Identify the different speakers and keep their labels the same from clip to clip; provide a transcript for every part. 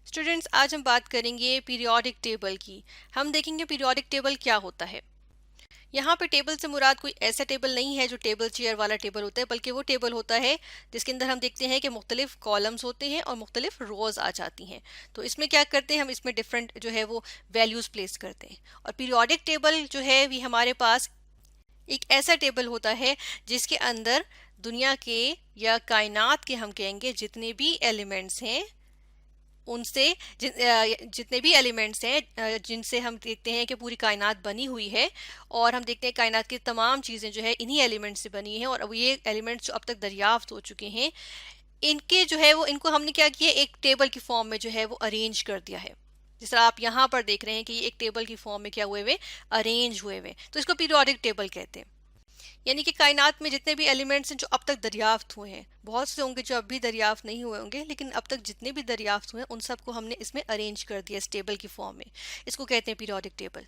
Speaker 1: Students, आज हम बात करेंगे पीरियोडिक टेबल की। हम देखेंगे पीरियोडिक टेबल क्या होता है। यहाँ पे टेबल से मुराद कोई ऐसा टेबल नहीं है जो टेबल चेयर वाला टेबल होता है, बल्कि वो टेबल होता है जिसके अंदर हम देखते हैं कि मुख्तलिफ कॉलम्स होते हैं और मुख्तलिफ रोज आ जाती हैं। तो इसमें क्या करते हैं, हम इसमें डिफरेंट जो है वो वैल्यूज प्लेस करते हैं। और पीरियोडिक टेबल जो है भी हमारे पास एक ऐसा टेबल होता है जिसके अंदर दुनिया के या कायनात के हम कहेंगे जितने भी एलिमेंट्स हैं उनसे जितने भी एलिमेंट्स हैं जिनसे हम देखते हैं कि पूरी कायनात बनी हुई है, और हम देखते हैं कायनात की तमाम चीज़ें जो है इन्हीं एलिमेंट्स से बनी हैं। और अब ये एलिमेंट्स जो अब तक दरियाफ्त हो चुके हैं, इनके जो है वो इनको हमने क्या किया, एक टेबल की फॉर्म में जो है वो अरेंज कर दिया है। जिस तरह आप यहाँ पर देख रहे हैं कि ये एक टेबल की फॉर्म में क्या हुए हुए, अरेंज हुए हुए, तो इसको पीरियोडिक टेबल कहते हैं। यानी कि कायनात में जितने भी एलिमेंट्स हैं जो अब तक दरियाफ्त हुए हैं, बहुत से होंगे जो अब भी दरियाफ्त नहीं हुए होंगे, लेकिन अब तक जितने भी दरियाफ्त हुए हैं उन सबको हमने इसमें अरेंज कर दिया इस टेबल की फॉर्म में। इसको कहते हैं पीरियोडिक टेबल।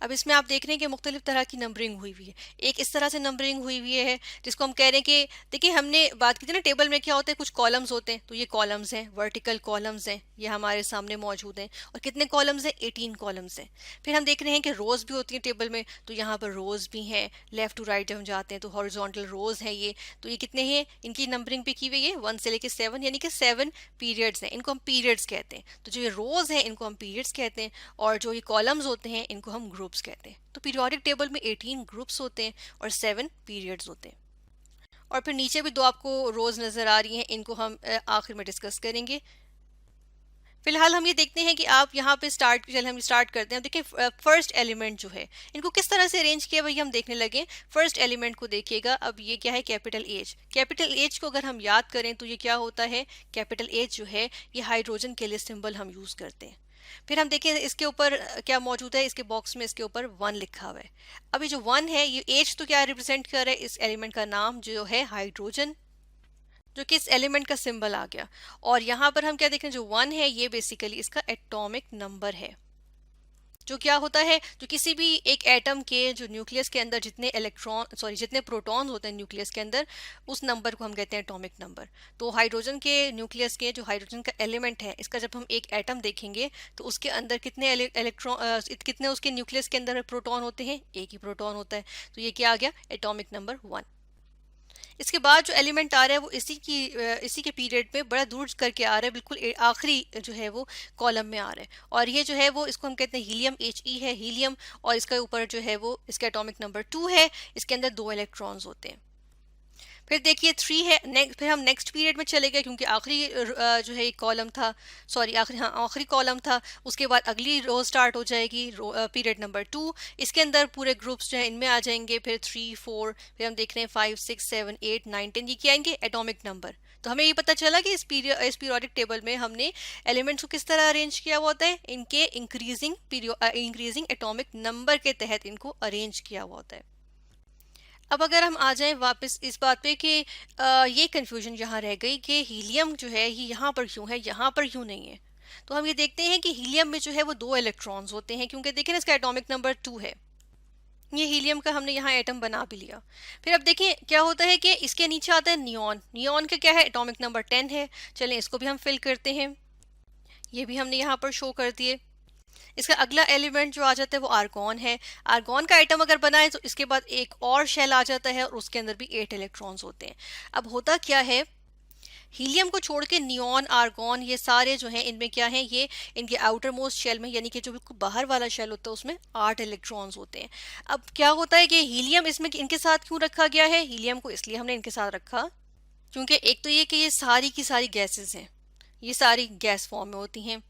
Speaker 1: अब इसमें आप देख रहे हैं कि मुख्तलिफ तरह की नंबरिंग हुई हुई है। एक इस तरह से नंबरिंग हुई हुई है जिसको हम कह रहे हैं कि देखिए, हमने बात की थी ना टेबल में क्या होता है, कुछ कॉलम्स होते हैं, तो ये कॉलम्स हैं, वर्टिकल कॉलम्स हैं, ये हमारे सामने मौजूद हैं। और कितने कॉलम्स हैं, 18 कॉलम्स हैं। फिर हम देख रहे हैं कि रोज भी होती हैं टेबल में, तो यहाँ पर रोज भी हैं। लेफ्ट टू राइट जब हम जाते हैं तो हॉरिजॉन्टल रोज हैं ये। तो ये कितने हैं, इनकी नंबरिंग भी की हुई है 1 से लेकर 7, यानी कि 7 पीरियड्स हैं। इनको हम पीरियड्स कहते हैं। तो जो ये रोज हैं इनको हम पीरियड्स कहते हैं, और जो ये कॉलम्स होते हैं इनको हम ग्रुप्स कहते हैं। तो पीरियोडिक टेबल में 18 ग्रुप्स होते हैं और 7 पीरियड्स होते हैं। और फिर नीचे भी दो आपको रोज नजर आ रही हैं, इनको हम आखिर में डिस्कस करेंगे। फिलहाल हम ये देखते हैं कि आप यहाँ पे चल हम स्टार्ट करते हैं। देखिए, फर्स्ट एलिमेंट जो है इनको किस तरह से अरेंज किया वही हम देखने लगे। फर्स्ट एलिमेंट को देखिएगा। अब ये क्या है, कैपिटल एच। कैपिटल एच को अगर हम याद करें तो ये क्या होता है, कैपिटल एच जो है ये हाइड्रोजन के लिए सिंबल हम यूज करते हैं। फिर हम देखें इसके ऊपर क्या मौजूद है, इसके बॉक्स में इसके ऊपर 1 लिखा हुआ है। अब ये जो 1 है, ये एच तो क्या रिप्रेजेंट कर रहा है, इस एलिमेंट का नाम जो है हाइड्रोजन, जो कि इस एलिमेंट का सिंबल आ गया। और यहाँ पर हम क्या देख रहे हैं, जो 1 है ये बेसिकली इसका एटॉमिक नंबर है। जो क्या होता है, जो किसी भी एक एटम के जो न्यूक्लियस के अंदर जितने प्रोटॉन्स होते हैं न्यूक्लियस के अंदर, उस नंबर को हम कहते हैं एटॉमिक नंबर। तो हाइड्रोजन के न्यूक्लियस के जो हाइड्रोजन का एलिमेंट है, इसका जब हम एक एटम देखेंगे तो उसके अंदर कितने उसके न्यूक्लियस के अंदर प्रोटॉन होते हैं, एक ही प्रोटॉन होता है। तो ये क्या आ गया, एटॉमिक नंबर 1। इसके बाद जो एलिमेंट आ रहा है वो इसी के पीरियड में बड़ा दूर करके आ रहा है, बिल्कुल आखिरी जो है वो कॉलम में आ रहा है। और ये जो है वो इसको हम कहते हैं हीलियम, He है हीलियम। और इसके ऊपर जो है वो इसका एटॉमिक नंबर 2 है। इसके अंदर 2 इलेक्ट्रॉन्स होते हैं। फिर देखिए 3 है। फिर हम नेक्स्ट पीरियड में चले गए, क्योंकि आखिरी जो है एक कॉलम था, सॉरी आखिरी कॉलम था। उसके बाद अगली रो स्टार्ट हो जाएगी, पीरियड नंबर 2। इसके अंदर पूरे ग्रुप्स जो है इनमें आ जाएंगे। फिर 3, 4, फिर हम देख रहे हैं 5, 6, 7, 8, 9, 10, ये क्या आएंगे, एटॉमिक नंबर। तो हमें ये पता चला कि इस पीरियोडिक टेबल में हमने एलिमेंट्स को किस तरह अरेंज किया हुआ होता है, इनके इंक्रीजिंग एटॉमिक नंबर के तहत इनको अरेंज किया हुआ होता है। अब अगर हम आ जाएं वापस इस बात पे कि ये कंफ्यूजन यहाँ रह गई कि हीलियम जो है ये यहाँ पर क्यों है, यहाँ पर क्यों नहीं है। तो हम ये देखते हैं कि हीलियम में जो है वो 2 इलेक्ट्रॉन्स होते हैं, क्योंकि देखिए ना इसका एटॉमिक नंबर 2 है। ये हीलियम का हमने यहाँ एटम बना भी लिया। फिर अब देखिए क्या होता है कि इसके नीचे आता है नियॉन। नियॉन का क्या है, एटॉमिक नंबर 10 है। चलें इसको भी हम फिल करते हैं, ये भी हमने यहाँ पर शो कर दिए। इसका अगला एलिमेंट जो आ जाता है वो आर्गॉन है। आर्गॉन का आइटम अगर बना है तो इसके बाद एक और शेल आ जाता है और उसके अंदर भी 8 इलेक्ट्रॉन्स होते हैं। अब होता क्या है, हीलियम को छोड़ के नियॉन, आर्गॉन, ये सारे जो हैं इनमें क्या है, ये इनके आउटर मोस्ट शेल में, यानी कि जो बिल्कुल बाहर वाला शेल होता है उसमें 8 इलेक्ट्रॉन्स होते हैं। अब क्या होता है कि हीलियम इसमें इनके साथ क्यों रखा गया है, हीलियम को इसलिए हमने इनके साथ रखा क्योंकि एक तो ये कि ये सारी की सारी गैसेस हैं, ये सारी गैस फॉर्म में होती हैं।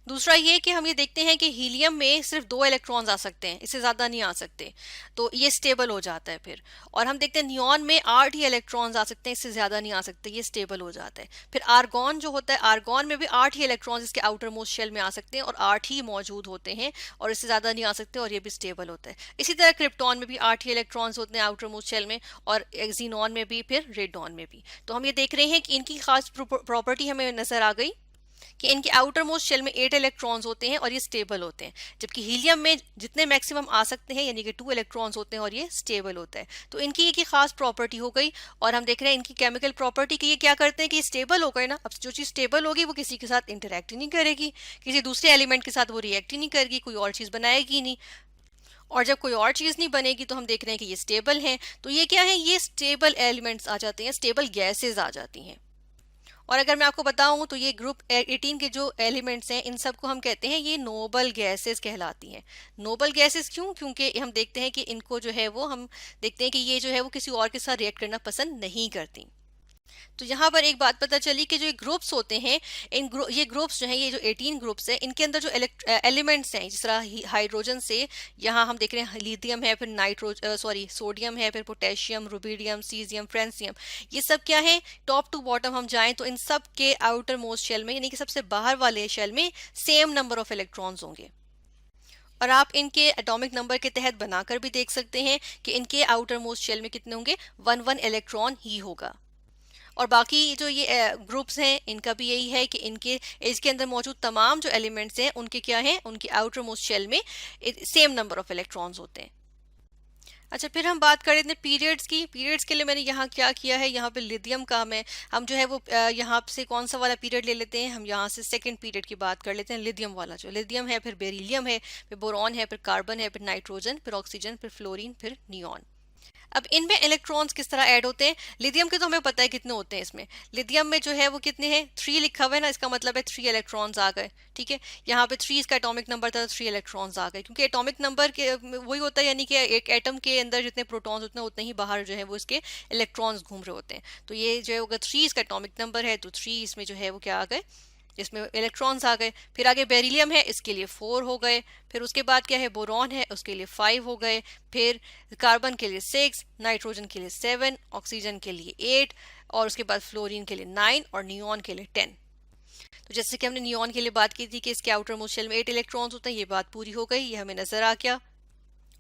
Speaker 1: दूसरा ये कि हम ये देखते हैं कि हीलियम में सिर्फ 2 इलेक्ट्रॉन्स आ सकते हैं, इससे ज़्यादा नहीं आ सकते, तो ये स्टेबल हो जाता है फिर। और हम देखते हैं नियॉन में 8 ही इलेक्ट्रॉन्स आ सकते हैं, इससे ज़्यादा नहीं आ सकते, ये स्टेबल हो जाता है। फिर आर्गॉन जो होता है, आर्गॉन में भी 8 ही इलेक्ट्रॉन्स इसके आउटर मोस्ट शेल में आ सकते हैं और 8 ही मौजूद होते हैं और इससे ज़्यादा नहीं आ सकते, और ये भी स्टेबल होता है। इसी तरह क्रिप्टॉन में भी 8 ही इलेक्ट्रॉन्स होते हैं आउटर मोस्ट शेल में, और एक्जीनॉन में भी, फिर रेडॉन में भी। तो हम ये देख रहे हैं कि इनकी खास प्रॉपर्टी हमें नज़र आ गई कि इनके आउटर मोस्ट शेल में 8 इलेक्ट्रॉन्स होते हैं और ये स्टेबल होते हैं, जबकि हीलियम में जितने मैक्सिमम आ सकते हैं यानी कि 2 इलेक्ट्रॉन्स होते हैं और ये स्टेबल होता है। तो इनकी एक ही खास प्रॉपर्टी हो गई। और हम देख रहे हैं इनकी केमिकल प्रॉपर्टी कि ये क्या करते हैं कि स्टेबल हो गए ना। अब जो चीज़ स्टेबल होगी वो किसी के साथ इंटरेक्ट ही नहीं करेगी, किसी दूसरे एलिमेंट के साथ वो रिएक्ट ही नहीं करेगी, कोई और चीज़ बनाएगी नहीं। और जब कोई और चीज़ नहीं बनेगी तो हम देख रहे हैं कि ये स्टेबल हैं। तो ये क्या है, ये स्टेबल एलिमेंट्स आ जाते हैं, स्टेबल गैसेज आ जाती हैं। और अगर मैं आपको बताऊं तो ये ग्रुप 18 के जो एलिमेंट्स हैं इन सब को हम कहते हैं ये नोबल गैसेस कहलाती हैं। नोबल गैसेस क्यों? क्योंकि हम देखते हैं कि इनको जो है वो हम देखते हैं कि ये जो है वो किसी और के साथ रिएक्ट करना पसंद नहीं करती। तो यहाँ पर एक बात पता चली कि जो ये ग्रुप्स होते हैं ये ग्रुप्स जो हैं, ये जो 18 ग्रुप्स हैं, इनके अंदर जो एलिमेंट्स हैं, जिस तरह हाइड्रोजन से यहाँ हम देख रहे हैं लिथियम है, फिर सोडियम है, फिर पोटेशियम, रुबिडियम, सीजियम, फ्रेंसियम, ये सब क्या है, टॉप टू बॉटम हम जाएं तो इन सब के आउटर मोस्ट शेल में यानी कि सबसे बाहर वाले शेल में सेम नंबर ऑफ इलेक्ट्रॉन्स होंगे। और आप इनके एटॉमिक नंबर के तहत बनाकर भी देख सकते हैं कि इनके आउटर मोस्ट शेल में कितने होंगे, 1 इलेक्ट्रॉन ही होगा। और बाकी जो ये ग्रुप्स हैं इनका भी यही है कि इनके इसके अंदर मौजूद तमाम जो एलिमेंट्स हैं उनके क्या हैं, उनके आउटर मोस्ट शेल में सेम नंबर ऑफ इलेक्ट्रॉन्स होते हैं। अच्छा, फिर हम बात कर रहे थे पीरियड्स की। पीरियड्स के लिए मैंने यहाँ क्या किया है, यहाँ पे लिथियम का हम जो है वो यहाँ से कौन सा वाला पीरियड ले लेते हैं, हम यहाँ से सेकंड पीरियड की बात कर लेते हैं। लिथियम वाला, जो लिथियम है, फिर बेरिलियम है, फिर बोरॉन है, फिर कार्बन है, फिर नाइट्रोजन, फिर ऑक्सीजन, फिर फ्लोरीन, फिर नियॉन। अब इनमें इलेक्ट्रॉन्स किस तरह ऐड होते हैं? लिथियम के तो हमें पता है कितने होते हैं इसमें। लिथियम में जो है वो कितने हैं, 3 लिखा हुआ है ना, इसका मतलब है 3 इलेक्ट्रॉन्स आ गए। ठीक है, यहाँ पे 3 इसका एटॉमिक नंबर था, 3 इलेक्ट्रॉन्स आ गए, क्योंकि एटॉमिक नंबर के वही होता है, यानी कि एक एटम के अंदर जितने प्रोटॉन्स उतने ही बाहर जो है वो इसके इलेक्ट्रॉन्स घूम रहे होते हैं। तो ये जो है अगर 3 इसका एटॉमिक नंबर है तो 3 इसमें जो है वो क्या आ गए, इसमें इलेक्ट्रॉन्स आ गए। फिर आगे बेरिलियम है, इसके लिए 4 हो गए। फिर उसके बाद क्या है, बोरॉन है, उसके लिए 5 हो गए। फिर कार्बन के लिए 6, नाइट्रोजन के लिए 7, ऑक्सीजन के लिए 8, और उसके बाद फ्लोरीन के लिए 9 और नियॉन के लिए 10। तो जैसे कि हमने नियॉन के लिए बात की थी कि इसके आउटर मोस्ट शेल में 8 इलेक्ट्रॉन्स होते हैं, ये बात पूरी हो गई, ये हमें नजर आ गया।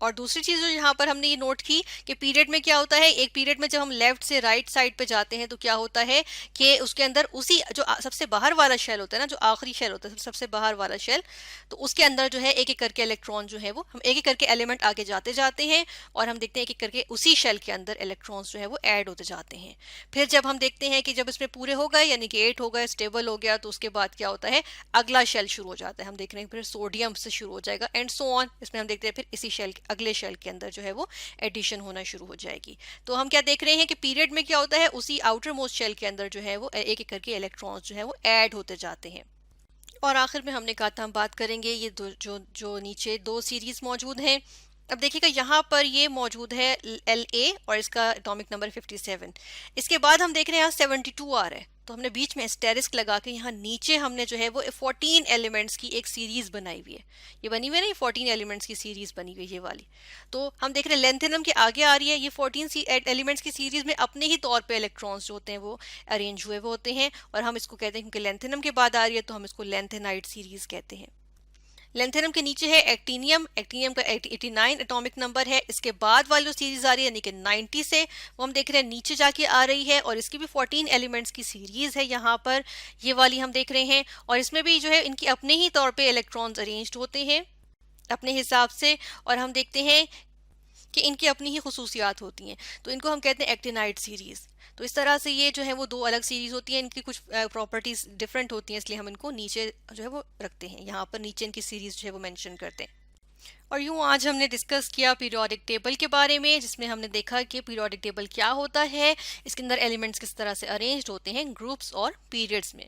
Speaker 1: और दूसरी चीज जो यहाँ पर हमने ये नोट की कि पीरियड में क्या होता है, एक पीरियड में जब हम लेफ्ट से राइट साइड पे जाते हैं तो क्या होता है कि उसके अंदर उसी जो सबसे बाहर वाला शेल होता है ना, जो आखिरी शेल होता है, सबसे बाहर वाला शेल, तो उसके अंदर जो है एक एक करके इलेक्ट्रॉन जो है वो हम एक एक करके एलिमेंट आगे जाते जाते हैं और हम देखते हैं एक एक करके उसी शेल के अंदर इलेक्ट्रॉन्स जो है वो ऐड होते जाते हैं। फिर जब हम देखते हैं कि जब इसमें पूरे हो गए यानी कि 8 हो गए, स्टेबल हो गया, तो उसके बाद क्या होता है, अगला शेल शुरू हो जाता है। हम देख रहे हैं फिर सोडियम से शुरू हो जाएगा एंड सो ऑन। इसमें हम देखते हैं फिर इसी शेल अगले शेल के अंदर जो है वो एडिशन होना शुरू हो जाएगी। तो हम क्या देख रहे हैं कि पीरियड में क्या होता है, उसी आउटर मोस्ट शेल के अंदर जो है वो एक एक करके इलेक्ट्रॉन्स जो है वो ऐड होते जाते हैं। और आखिर में हमने कहा था हम बात करेंगे ये जो नीचे 2 सीरीज मौजूद हैं। अब देखिएगा यहाँ पर ये मौजूद है LA और इसका एटॉमिक नंबर 57। इसके बाद हम देख रहे हैं यहाँ 72 आ रहा है, तो हमने बीच में एस्टेरिस्क लगा के यहाँ नीचे हमने जो है वो 14 एलिमेंट्स की एक सीरीज बनाई हुई है। ये बनी हुई है ना, ये 14 एलिमेंट्स की सीरीज बनी हुई है ये वाली। तो हम देख रहे हैं लेंथेनम के आगे आ रही है ये 14 एलिमेंट्स की सीरीज में अपने ही तौर पे इलेक्ट्रॉन्स जो होते हैं वो अरेंज हुए होते हैं, और हम इसको कहते हैं क्योंकि लेंथेनम के बाद आ रही है तो हम इसको लेंथेनाइट सीरीज कहते हैं। लेंथेनम के नीचे है एक्टिनियम, एक्टिनियम का 89 एटॉमिक नंबर है। इसके बाद वाली जो सीरीज आ रही है यानी कि 90 से, वो हम देख रहे हैं नीचे जाके आ रही है और इसकी भी 14 एलिमेंट्स की सीरीज है यहाँ पर, ये वाली हम देख रहे हैं। और इसमें भी जो है इनकी अपने ही तौर पे इलेक्ट्रॉन्स अरेंज्ड होते हैं अपने हिसाब से, और हम देखते हैं कि इनकी अपनी ही खुसूसियात होती हैं, तो इनको हम कहते हैं एक्टिनाइट सीरीज। तो इस तरह से ये जो है वो 2 अलग सीरीज होती हैं, इनकी कुछ प्रॉपर्टीज डिफरेंट होती हैं, इसलिए हम इनको नीचे जो है वो रखते हैं, यहाँ पर नीचे इनकी सीरीज जो है वो मेंशन करते हैं। और यूँ आज हमने डिस्कस किया पीरियोडिक टेबल के बारे में, जिसमें हमने देखा कि पीरियोडिक टेबल क्या होता है, इसके अंदर एलिमेंट्स किस तरह से अरेंज्ड होते हैं ग्रुप्स और पीरियड्स में।